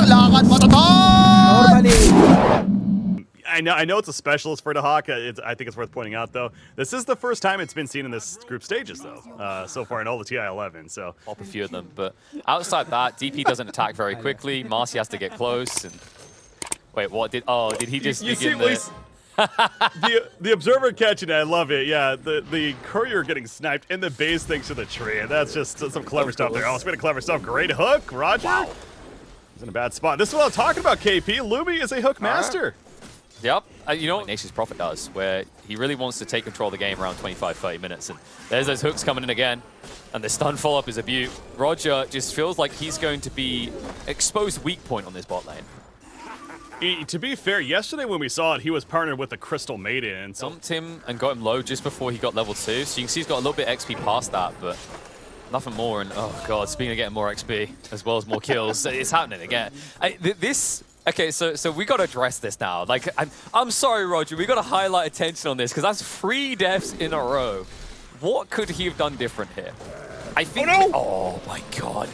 lakad matatag! Normally. I know it's a specialist for the Hawk. I think it's worth pointing out, though. This is the first time it's been seen in this group stages, though, so far in all the TI-11. So Pop a few of them, but outside that, DP doesn't attack very quickly. Marcy has to get close. And wait, what did? Oh, did he just begin the? the observer catching it, I love it. Yeah, the courier getting sniped in the base thanks to the tree. And that's just some clever stuff there. Oh, it's been clever stuff. Great hook, Roger. Wow. He's in a bad spot. This is what I'm talking about, KP. Lumi is a hook master. Yep. You know what Nation's Prophet does, where he really wants to take control of the game around 25, 30 minutes. And there's those hooks coming in again. And the stun follow-up is a beaut. Roger just feels like he's going to be exposed weak point on this bot lane. To be fair, yesterday when we saw it, he was partnered with the Crystal Maiden. So Dumped him and got him low just before he got level 2. So you can see he's got a little bit XP past that, but nothing more. And oh god, speaking of getting more XP, as well as more kills, it's happening again. Okay, so we got to address this now. Like, I'm sorry, Roger, we got to highlight attention on this because that's 3 deaths in a row. What could he have done different here? I think. Oh my god.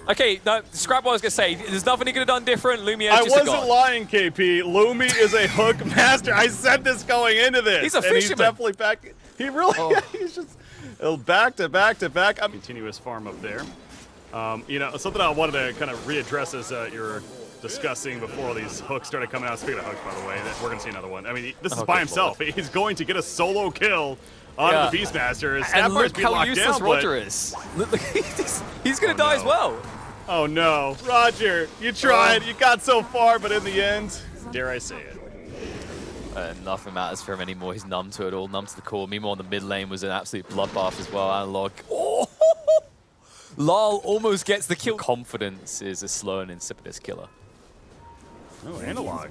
Okay, no, scrap what I was gonna say. There's nothing he could have done different. Lumiere's I just wasn't lying, KP. Lumi is a hook master. I said this going into this. He's a and fisherman. He's definitely back. He really. He's just back to back to back. I'm continuous farm up there. You know, something I wanted to kind of readdress is you're discussing before all these hooks started coming out. Speaking of hooks, by the way, we're gonna see another one. I mean, this is by himself. Lord. He's going to get a solo kill on the Beastmaster. And look be how locked useless down, Roger is. He's gonna die as well. Oh no, Roger, you tried, you got so far, but in the end, dare I say it. Nothing matters for him anymore. He's numb to it all, numb to the core. Meanwhile, the mid lane was an absolute bloodbath as well. Analog. Oh! Lal almost gets the kill. Confidence is a slow and insipidous killer. Oh, Analog.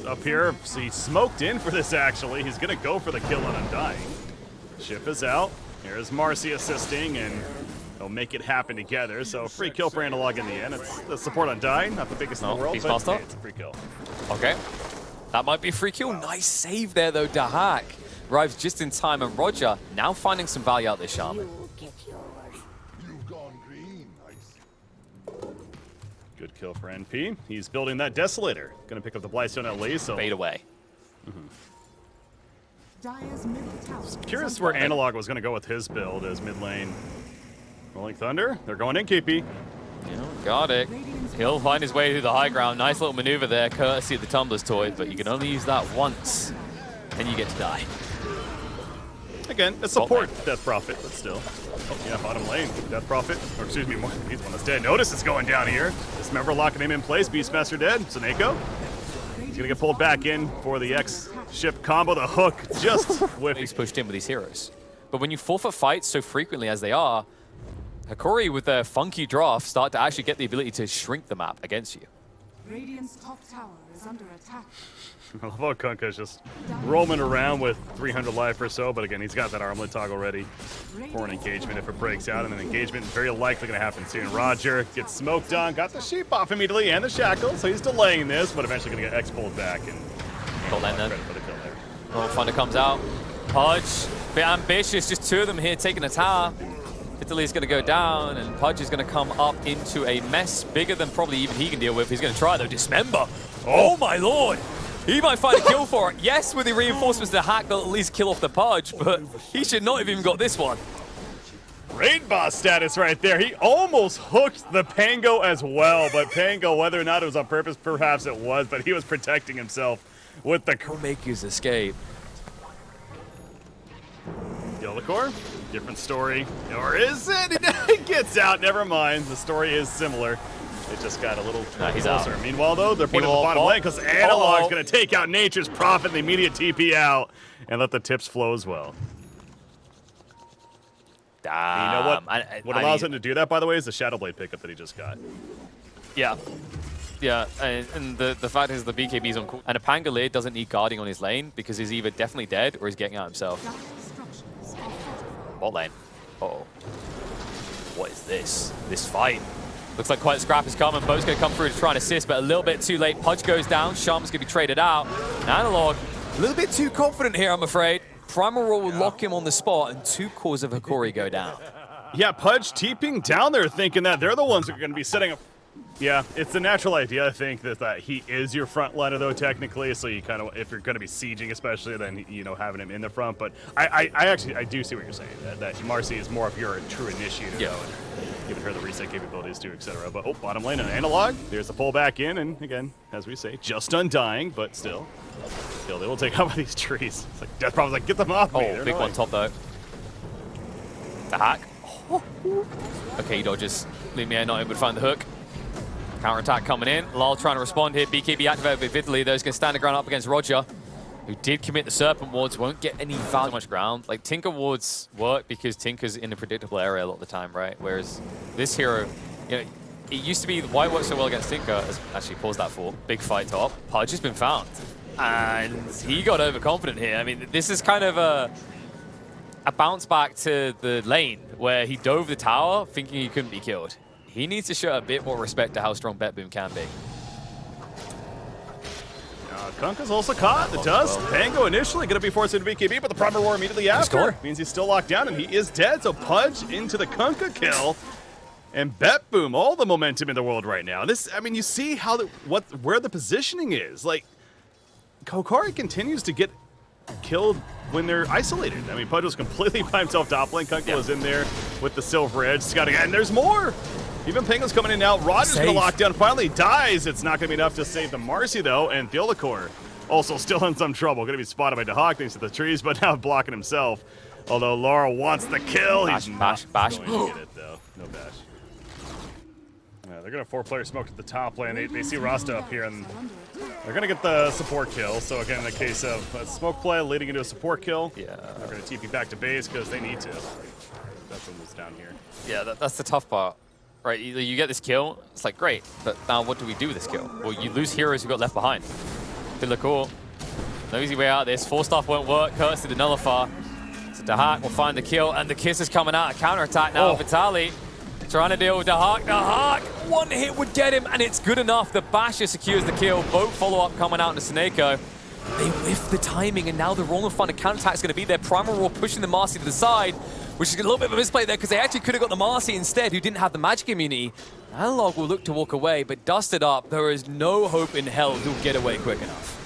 Up here, so he smoked in for this, actually. He's going to go for the kill on Undying. Ship is out. Here's Marcy assisting, and they'll make it happen together. So free kill for Analog in the end. It's the support Undying, not the biggest in the world, but hey, it's a free kill. Okay. That might be a free kill. Nice save there, though. Dahak arrives just in time, and Roger now finding some value out there, Shaman. Good kill for NP. He's building that Desolator. Gonna pick up the Blightstone at least, so... Fade away. Curious where Analog was gonna go with his build as mid lane. Rolling Thunder. They're going in, KP. Yeah, got it. He'll find his way through the high ground. Nice little maneuver there, courtesy of the Tumbler's toy, but you can only use that once, and you get to die. Again, a support Death Prophet, but still. Oh, yeah, bottom lane. Death Prophet. Or excuse me, he's one that's dead. Notice it's going down here. Dismember locking him in place. Beastmaster dead. Saneko. He's going to get pulled back in for the X-ship combo. The hook just with... He's pushed in with these heroes. But when you forfeit fights so frequently as they are, Hokori with their funky draft start to actually get the ability to shrink the map against you. Radiant's top tower is under attack. I love how Kunkka's just roaming around with 300 life or so, but again, he's got that armlet toggle ready for an engagement if it breaks out, and an engagement very likely going to happen soon. Roger gets smoked on, got the sheep off immediately, and the shackle, so he's delaying this, but eventually going to get X pulled back, and credit for the kill there. Oh, Thunder comes out. Pudge, bit ambitious, just 2 of them here taking a tower. Italy's going to go down, and Pudge is going to come up into a mess bigger than probably even he can deal with. He's going to try, though. Dismember. Oh, my lord. He might find a kill for it. Yes, with the reinforcements, the hack will at least kill off the Pudge, but he should not have even got this one. Raid boss status right there. He almost hooked the Pango as well, but Pango, whether or not it was on purpose, perhaps it was, but he was protecting himself with the... Make his escape. Yellowcore, different story. Or is it? It gets out. Never mind. The story is similar. It just got a little he's closer. out. Meanwhile, though, they're putting the bottom lane because Analog's going to take out Nature's Prophet and the immediate TP out and let the tips flow as well. You know what? What allows him to do that, by the way, is the Shadowblade pickup that he just got. Yeah. Yeah, and the fact is the BKB's on cool. And a Pangolier doesn't need guarding on his lane because he's either definitely dead or he's getting out himself. Bot lane. Uh-oh. What is this? This fight? Looks like quite a scrap is coming. Bo's going to come through to try and assist, but a little bit too late. Pudge goes down. Shaman's going to be traded out. And Analog, a little bit too confident here, I'm afraid. Primal Roll will lock him on the spot, and 2 cores of Hokori go down. Yeah, Pudge TPing down there thinking that they're the ones that are going to be setting up Yeah, it's the natural idea, I think, that he is your front liner, though, technically. So you kind of, if you're going to be sieging, especially, then, you know, having him in the front. But I do see what you're saying, that Marcy is more of your true initiator, though, and giving her the reset capabilities, too, etc. But, oh, bottom lane, an analog. There's the pull back in, and again, as we say, just undying, but still, they will take out these trees. It's like Death Problem's like, get them off me. Oh, big one top, though. The hack. Oh. Okay, he dodges. Lumiere not able to find the hook. Counter-attack coming in. Lal trying to respond here. BKB activated with Vitaly. Those going to stand the ground up against Roger, who did commit the Serpent Wards. Won't get any value much ground. Like, Tinker Wards work because Tinker's in a predictable area a lot of the time, right? Whereas this hero, you know, it used to be why it works so well against Tinker. Actually, pause that for. Big fight top. Pudge has been found. And he got overconfident here. I mean, this is kind of a bounce back to the lane where he dove the tower thinking he couldn't be killed. He needs to show a bit more respect to how strong BetBoom can be. Kunkka's also caught. The Dust. Pango initially going to be forced into BKB, but the Primal Roar immediately after means he's still locked down, and he is dead. So Pudge into the Kunkka kill. And BetBoom, all the momentum in the world right now. This, I mean, you see how where the positioning is. Like, Hokori continues to get killed when they're isolated. I mean, Pudge was completely by himself top lane. Kunkka was in there with the Silver Edge. Scouting, and there's more. Even Penguin's coming in now. Roger's going to lock down. Finally dies. It's not going to be enough to save the Marcy, though. And Theolacor also still in some trouble. Going to be spotted by Dahak thanks to the trees, but now blocking himself. Although Laura wants the kill. Bash, He's bash, bash. going to get it, though. No bash. They're going to 4-player smoke at the top lane. They see Rasta up here, and they're going to get the support kill. So again, in the case of a smoke play leading into a support kill, they're going to TP back to base because they need to. That's what's down here. Yeah, that's the tough part. Right, you get this kill, it's like, great, but now what do we do with this kill? Well, you lose heroes who got left behind. Theolacor, no easy way out of this. 4-staff won't work, Curse to the Nullifier. So Dahak will find the kill, and the kiss is coming out. A counter-attack now. Vitaly trying to deal with Dahak. Dahak, one hit would get him, and it's good enough. The Basher secures the kill. Boat follow-up coming out into Seneko. They whiff the timing, and now the Roll and Thunder counter-attack is going to be there. Primal Roar pushing the Marcy to the side, which is a little bit of a misplay there because they actually could have got the Marcy instead, who didn't have the magic immunity. Analog will look to walk away, but dusted up. There is no hope in hell he'll get away quick enough.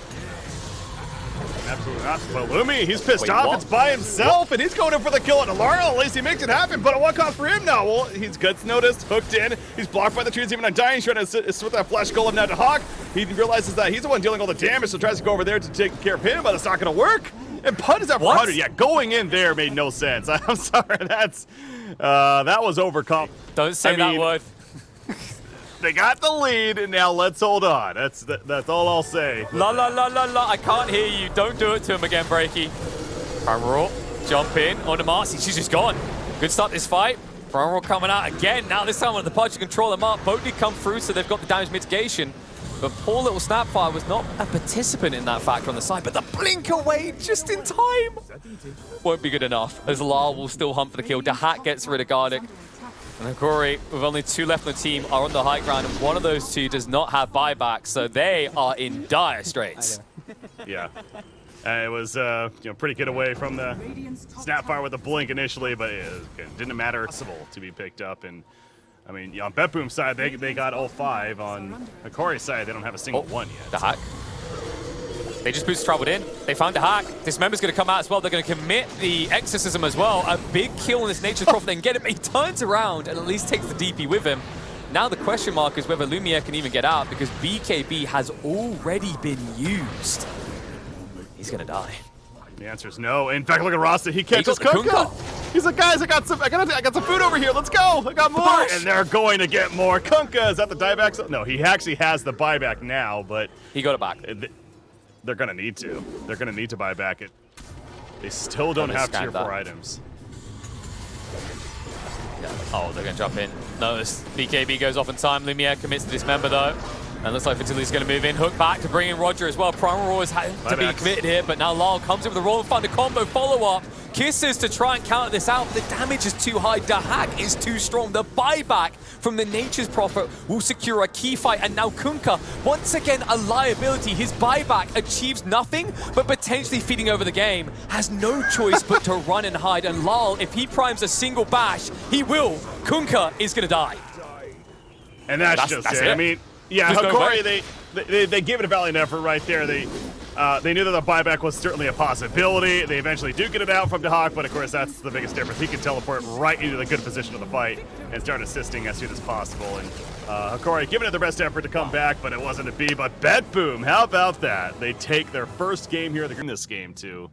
Absolutely not. But Lumi, he's pissed off. It's by himself, and he's going in for the kill on Alara. At least he makes it happen, but a one cost for him now. Well, he's guts noticed, hooked in. He's blocked by the trees, even undying. He's trying to switch that flash golem now to Hawk. He realizes that he's the one dealing all the damage, so tries to go over there to take care of him, but it's not going to work. And Pud is at 400. Yeah, going in there made no sense. I'm sorry, that was overcome. Don't say that word. They got the lead, and now let's hold on. That's all I'll say. La la la la la, I can't hear you. Don't do it to him again, Breaky. Primal Roar, jump in on the Marcy. She's just gone. Good start this fight. Primal Roar coming out again. Now this time with the Pudge to control them up. Boat did come through, so they've got the damage mitigation. But poor little Snapfire was not a participant in that factor on the side, but the blink away just in time won't be good enough, as Lal will still hunt for the kill. Dahak gets rid of Gardic. And Hokori, with only 2 left on the team, are on the high ground, and one of those 2 does not have buyback, so they are in dire straits. Yeah. It was pretty good away from the Snapfire with the blink initially, but it didn't matter. Possible to be picked up, and I mean, on BetBoom's side, they got all 5. On Hokori's side, they don't have a single one yet. Dahak. They just bootstrapped in. They found Dahak. This member's going to come out as well. They're going to commit the Exorcism as well. A big kill in this Nature's Prophet and get him. He turns around and at least takes the DP with him. Now the question mark is whether Lumiere can even get out because BKB has already been used. He's going to die. The answer is no. In fact, look at Rasta. He catches Kunkka. He's like, guys, I got some food over here. Let's go. I got more. And they're going to get more. Kunkka, is that the dieback? No, he actually has the buyback now, but he got it back. They're going to need to. They're going to need to buy back it. They still don't have tier 4 items. Yeah. Oh, they're going to jump in. Notice BKB goes off in time. Lumiere commits to dismember though. And looks like Vitaly's going to move in. Hook back to bring in Roger as well. Primal Roar has had to be committed here, but now Lal comes in with a Roll and Thunder combo follow-up. Kisses to try and counter this out, but the damage is too high. Dahak is too strong. The buyback from the Nature's Prophet will secure a key fight, and now Kunkka, once again a liability. His buyback achieves nothing, but potentially feeding over the game. Has no choice but to run and hide, and Lal, if he primes a single bash, he will. Kunkka is going to die. And that's just it. I mean, yeah, There's Hokori, they gave it a valiant effort right there. They knew that the buyback was certainly a possibility. They eventually do get it out from Dahak, but of course that's the biggest difference. He can teleport right into the good position of the fight and start assisting as soon as possible. And Hokori giving it their best effort to come back, but it wasn't to be. But BetBoom, how about that? They take their first game here. They're in this game to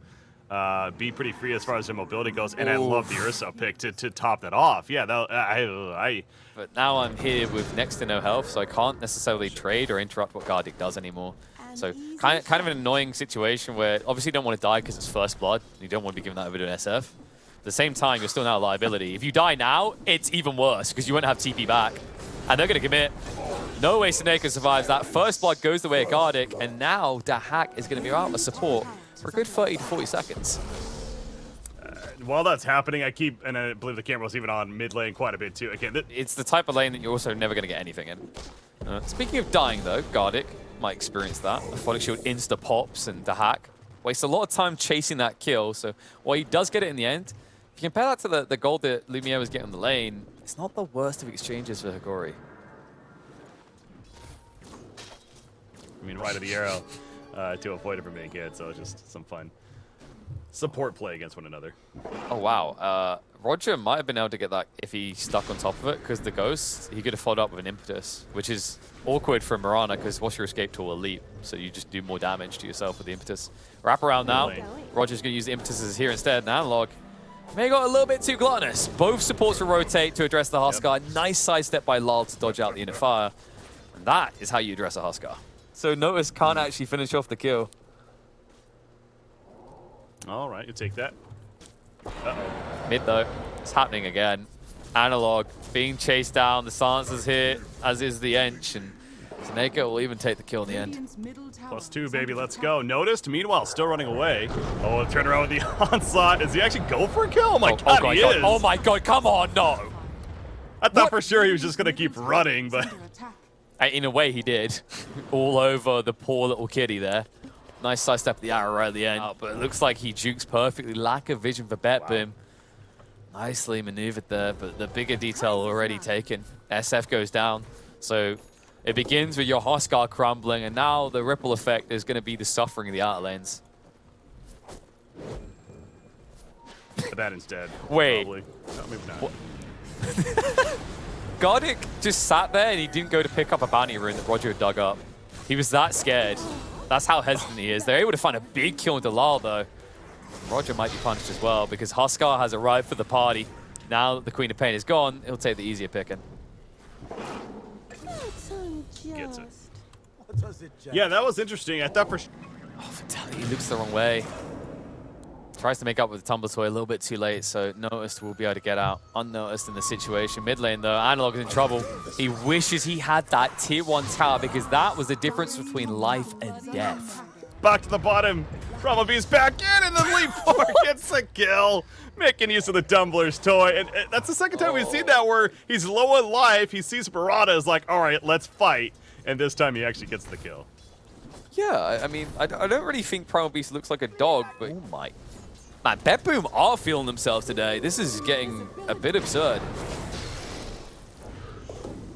be pretty free as far as their mobility goes. And I love the Ursa pick to top that off. Yeah, But now I'm here with next to no health, so I can't necessarily trade or interrupt what Gardic does anymore. So kind of an annoying situation where obviously you don't want to die because it's first blood. You don't want to be giving that over to an SF. At the same time, you're still now a liability. If you die now, it's even worse because you won't have TP back. And they're going to commit. No way Seneka survives that. First blood goes the way of Gardic, and now Dahak is going to be out of support for a good 30 to 40 seconds. While that's happening, I believe the camera was even on mid lane quite a bit too. Again, it's the type of lane that you're also never going to get anything in. Speaking of dying though, Gardic might experience that. The Phonic Shield insta pops and Dahak wastes a lot of time chasing that kill. So while he does get it in the end, if you compare that to the gold that Lumiere was getting on the lane, it's not the worst of exchanges for Hokori. I mean, right of the arrow to avoid it from being hit, so it's just some fun support play against one another. Oh, wow. Roger might have been able to get that if he stuck on top of it, because the Ghost, he could have followed up with an Impetus, which is awkward for Mirana, because what's your escape tool? Elite, so you just do more damage to yourself with the Impetus. Wrap around now. Roger's going to use the Impetuses here instead. And Analog may have got a little bit too gluttonous. Both supports will rotate to address the Huskar. Yep. Nice sidestep by Lal to dodge out the inner fire. And that is how you address a Huskar. So Notice can't actually finish off the kill. All right, you take that. Uh-oh. Mid though, it's happening again. Analog being chased down, the silencer's here, as is the Ench, and Seneka will even take the kill in the end. +2, baby, let's go. Noticed, meanwhile, still running away. Oh, turn around with the onslaught. Does he actually go for a kill? Oh my god, he is! Oh my god, come on, no! I thought for sure he was just gonna keep running, but... In a way, he did. All over the poor little kitty there. Nice sidestep of the arrow right at the end, but it looks like he jukes perfectly. Lack of vision for BetBoom. Wow. Nicely maneuvered there, but the bigger detail already taken. SF goes down. So it begins with your Huskar crumbling, and now the ripple effect is going to be the suffering of the outer lanes. But that instead. Wait. Probably. No, maybe not. What? Gardic just sat there and he didn't go to pick up a bounty rune that Roger had dug up. He was that scared. That's how hesitant he is. They're able to find a big kill into Lal, though. Roger might be punished as well, because Huskar has arrived for the party. Now that the Queen of Pain is gone, he'll take the easier picking. Gets it. Yeah, that was interesting. I thought for sure. Oh, Vitality looks the wrong way. Tries to make up with the Tumble Toy a little bit too late, so Noticed will be able to get out unnoticed in the situation. Mid lane, though, Analog is in trouble. He wishes he had that tier 1 tower, because that was the difference between life and death. Back to the bottom. Brahmabee's back in, and then Leap 4 gets a kill. Making use of the Tumbler's Toy. And that's the second time we've seen that where he's low on life. He sees Barada is like, all right, let's fight. And this time he actually gets the kill. Yeah, I mean, I don't really think Primal Beast looks like a dog, but oh my. Man, BetBoom are feeling themselves today. This is getting a bit absurd.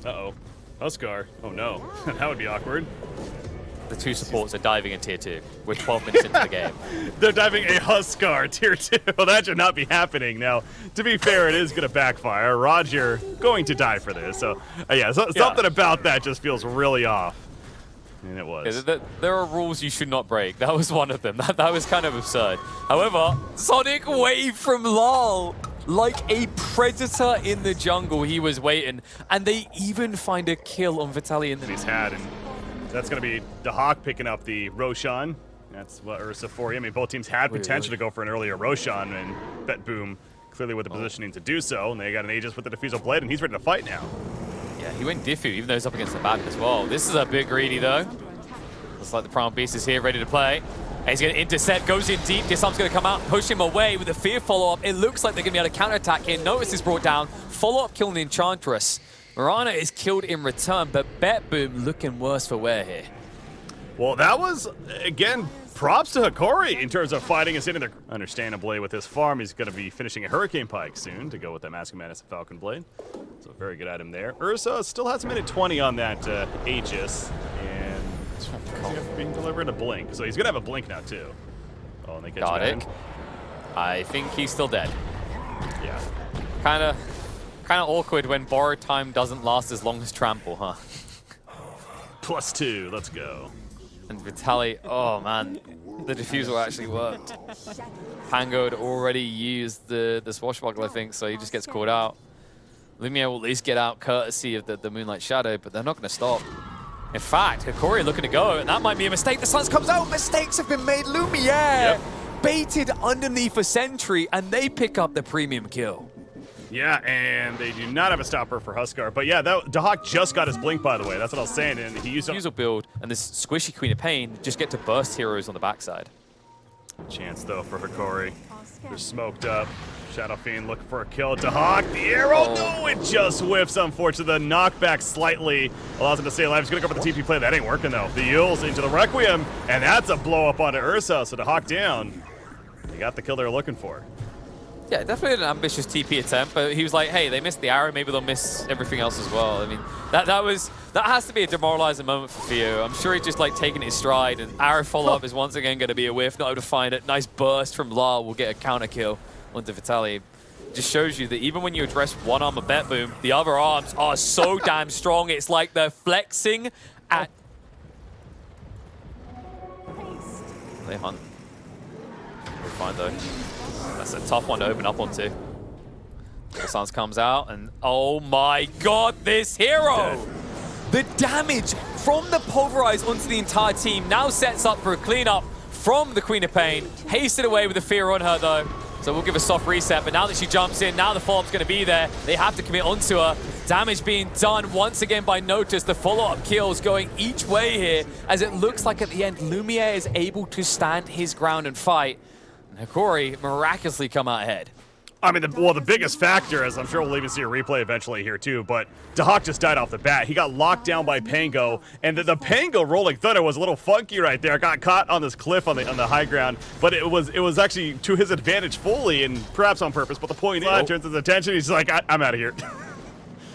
Uh-oh. Huskar. Oh no. That would be awkward. The two supports are diving in tier 2. We're 12 minutes into the game. They're diving a Huskar tier 2. That should not be happening. Now, to be fair, it is going to backfire. Roger going to die for this. So, something about that just feels really off. And it was. Yeah, there are rules you should not break. That was one of them. That was kind of absurd. However, Sonic wave from Lal. Like a predator in the jungle, he was waiting. And they even find a kill on Vitaly in the he's had. And that's going to be Dahak picking up the Roshan. That's what Ursa for you. I mean, both teams had potential to go for an earlier Roshan, and BetBoom clearly with the positioning to do so. And they got an Aegis with the Diffusal Blade, and he's ready to fight now. Yeah, he went Diffu, even though he's up against the back as well. This is a bit greedy, though. Looks like the Primal Beast is here, ready to play. And he's going to intercept, goes in deep. Disarm's going to come out, push him away with a Fear follow-up. It looks like they're going to be able to counterattack here. Notice is brought down. Follow-up killing the Enchantress. Mirana is killed in return, but BetBoom looking worse for wear here. Well, that was, again, props to Hokori in terms of fighting and sitting there. Understandably, with his farm, he's going to be finishing a Hurricane Pike soon to go with the Masking Madness and Falcon Blade. So very good item there. Ursa still has a minute 20 on that Aegis, and he's being delivered a blink. So he's going to have a blink now too. Oh, and they catch Got him. it. I think he's still dead. Yeah. Kind of awkward when borrowed time doesn't last as long as trample, huh? +2. Let's go. And Vitaly, oh man, the diffusal actually worked. Pango had already used the swashbuckler, I think, so he just gets caught out. Lumiere will at least get out courtesy of the Moonlight Shadow, but they're not going to stop. In fact, Hokori looking to go, and that might be a mistake. The Suns comes out, mistakes have been made. Lumiere baited underneath a sentry, and they pick up the premium kill. Yeah, and they do not have a stopper for Huskar. But yeah, Dahak just got his blink, by the way. That's what I was saying, and he used Usual build, and this squishy Queen of Pain just get to burst heroes on the backside. Chance, though, for Hokori. They're smoked up. Shadow Fiend looking for a kill. Dahak, the arrow, no, it just whiffs, unfortunately. The knockback slightly allows him to stay alive. He's going to go for the TP play. That ain't working, though. The Yules into the Requiem, and that's a blow up onto Ursa, so Dahak down. They got the kill they were looking for. Yeah, definitely an ambitious TP attempt, but he was like, hey, they missed the arrow, maybe they'll miss everything else as well. I mean, that has to be a demoralizing moment for Theo. I'm sure he's just like taking his stride, and arrow follow-up is once again going to be a whiff, not able to find it. Nice burst from La will get a counter kill onto Vitaly. Just shows you that even when you address one arm of BetBoom, the other arms are so damn strong. It's like they're flexing at... They hunt. We're fine though. That's a tough one to open up onto. The Suns comes out, and oh my god, this hero! The damage from the Pulverize onto the entire team now sets up for a cleanup from the Queen of Pain. Hasted away with the fear on her though, so we'll give a soft reset, but now that she jumps in, now the follow-up's going to be there. They have to commit onto her. Damage being done once again by Notice. The follow-up kills going each way here, as it looks like at the end, Lumiere is able to stand his ground and fight. Hokori miraculously come out ahead. I mean, the biggest factor, as I'm sure we'll even see a replay eventually here too, but Dahak just died off the bat. He got locked down by Pango, and the Pango rolling thunder was a little funky right there. Got caught on this cliff on the high ground, but it was actually to his advantage fully, and perhaps on purpose. But the point is, turns his attention. He's like, I'm out of here.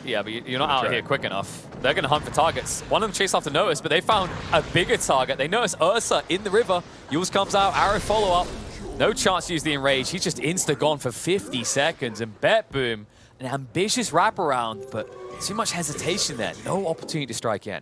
Yeah, but you're not out here quick enough. They're going to hunt for targets. One of them chased after Notice, but they found a bigger target. They notice Ursa in the river. Yules comes out, arrow follow-up. No chance to use the Enrage. He's just insta-gone for 50 seconds. And BetBoom, an ambitious wraparound, but too much hesitation there. No opportunity to strike in.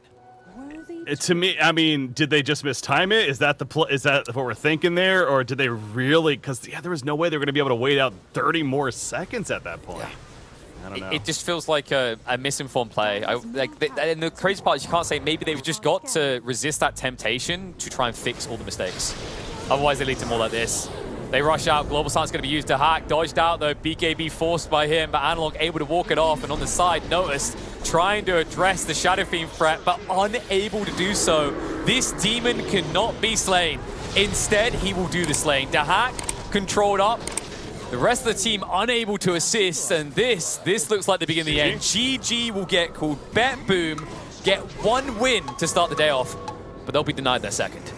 To me, I mean, did they just mistime it? Is that is that what we're thinking there? Or did they really? Because, yeah, there was no way they were going to be able to wait out 30 more seconds at that point. Yeah. I don't know. It just feels like a misinformed play. And the crazy part is you can't say maybe they've just got to resist that temptation to try and fix all the mistakes. Otherwise, they lead to more like this. They rush out. Global Silence going to be used to hack. Dodged out, though. BKB forced by him, but Analog able to walk it off. And on the side, Notice trying to address the Shadow Fiend threat, but unable to do so. This demon cannot be slain. Instead, he will do the slaying. Dahak controlled up. The rest of the team unable to assist, and this looks like the beginning of the end. GG will get called. BetBoom get one win to start the day off, but they'll be denied their second.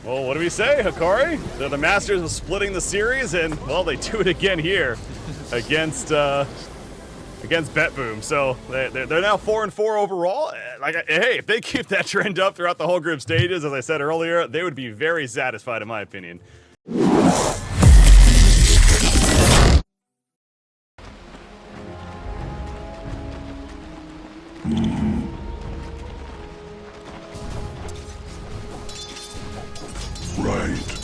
Well, what do we say, Hokori? They're the masters of splitting the series, and, well, they do it again here against BetBoom. So they're now 4-4 overall. Like, hey, if they keep that trend up throughout the whole group stages, as I said earlier, they would be very satisfied, in my opinion. Right.